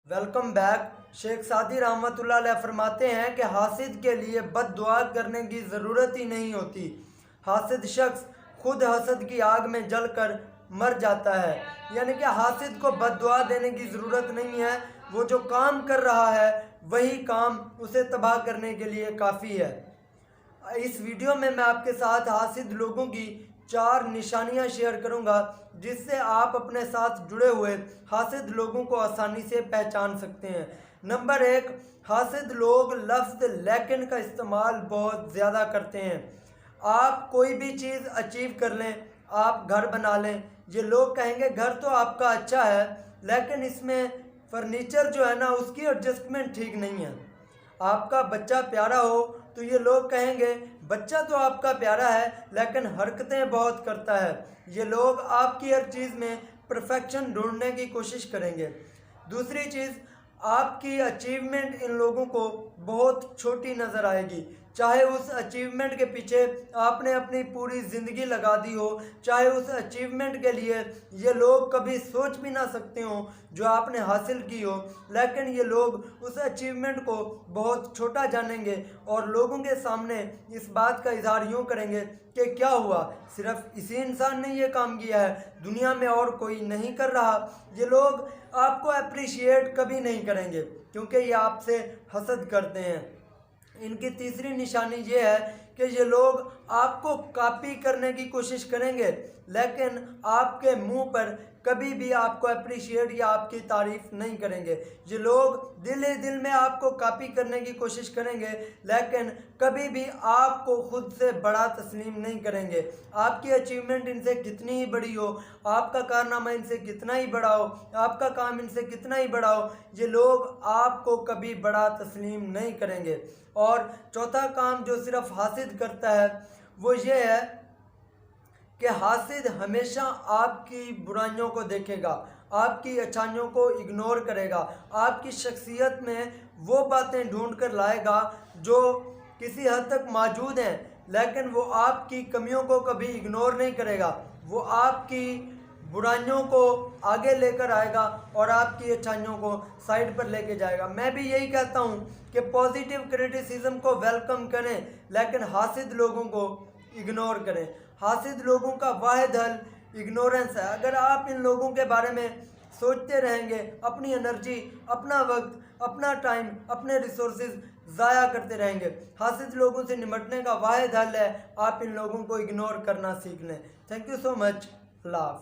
Welcome back. Sheikh सादी रहमतुल्लाह अलैह फरमाते हैं कि हासिद के लिए बद दुआ करने की ज़रूरत ही नहीं होती। हासिद शख्स खुद हसद की आग में जलकर मर जाता है। यानी कि हासिद को बद दुआ देने की ज़रूरत नहीं है, वो जो काम कर रहा है वही काम उसे तबाह करने के लिए काफ़ी है। इस वीडियो में मैं आपके साथ हासिद लोगों की 4 निशानियां शेयर करूंगा जिससे आप अपने साथ जुड़े हुए हासिद लोगों को आसानी से पहचान सकते हैं। नंबर 1, हासिद लोग लफ्ज़ लेकिन का इस्तेमाल बहुत ज़्यादा करते हैं। आप कोई भी चीज़ अचीव कर लें, आप घर बना लें, ये लोग कहेंगे घर तो आपका अच्छा है लेकिन इसमें फर्नीचर जो है ना उसकी एडजस्टमेंट ठीक नहीं है। आपका बच्चा प्यारा हो तो ये लोग कहेंगे बच्चा तो आपका प्यारा है लेकिन हरकतें बहुत करता है। ये लोग आपकी हर चीज़ में परफेक्शन ढूंढने की कोशिश करेंगे। दूसरी चीज़, आपकी अचीवमेंट इन लोगों को बहुत छोटी नज़र आएगी। चाहे उस अचीवमेंट के पीछे आपने अपनी पूरी ज़िंदगी लगा दी हो, चाहे उस अचीवमेंट के लिए ये लोग कभी सोच भी ना सकते हो जो आपने हासिल की हो, लेकिन ये लोग उस अचीवमेंट को बहुत छोटा जानेंगे और लोगों के सामने इस बात का इजहार यूँ करेंगे कि क्या हुआ, सिर्फ इसी इंसान ने ये काम किया है, दुनिया में और कोई नहीं कर रहा। ये लोग आपको अप्रिशिएट कभी नहीं करेंगे क्योंकि ये आपसे हसद करते हैं। इनकी तीसरी निशानी ये है कि ये लोग आपको कॉपी करने की कोशिश करेंगे लेकिन आपके मुंह पर कभी भी आपको अप्रिशिएट या आपकी तारीफ़ नहीं करेंगे। ये लोग दिल ही दिल में आपको कॉपी करने की कोशिश करेंगे लेकिन कभी भी आपको खुद से बड़ा तस्लीम नहीं करेंगे। आपकी अचीवमेंट इनसे कितनी ही बड़ी हो, आपका कारनामा इनसे कितना ही बड़ा हो, आपका काम इनसे कितना ही बड़ा हो, ये लोग आपको कभी बड़ा तस्लीम नहीं करेंगे। और चौथा काम जो सिर्फ हासिद करता है वो ये है कि हासिद हमेशा आपकी बुराइयों को देखेगा, आपकी अच्छाइयों को इग्नोर करेगा, आपकी शख्सियत में वो बातें ढूंढ कर लाएगा जो किसी हद तक मौजूद हैं लेकिन वो आपकी कमियों को कभी इग्नोर नहीं करेगा। वो आपकी बुराइयों को आगे लेकर आएगा और आपकी अच्छाइयों को साइड पर लेके जाएगा। मैं भी यही कहता हूँ कि पॉजिटिव क्रिटिसिज्म को वेलकम करें लेकिन हासिद लोगों को इग्नोर करें। हासिद लोगों का वाहिद हल इग्नोरेंस है। अगर आप इन लोगों के बारे में सोचते रहेंगे, अपनी एनर्जी, अपना वक्त, अपना टाइम, अपने रिसोर्सेज ज़ाया करते रहेंगे, हासिद लोगों से निपटने का वाहिद हल है आप इन लोगों को इग्नोर करना सीख लें। Thank you so much. Allah हाफ़िज़।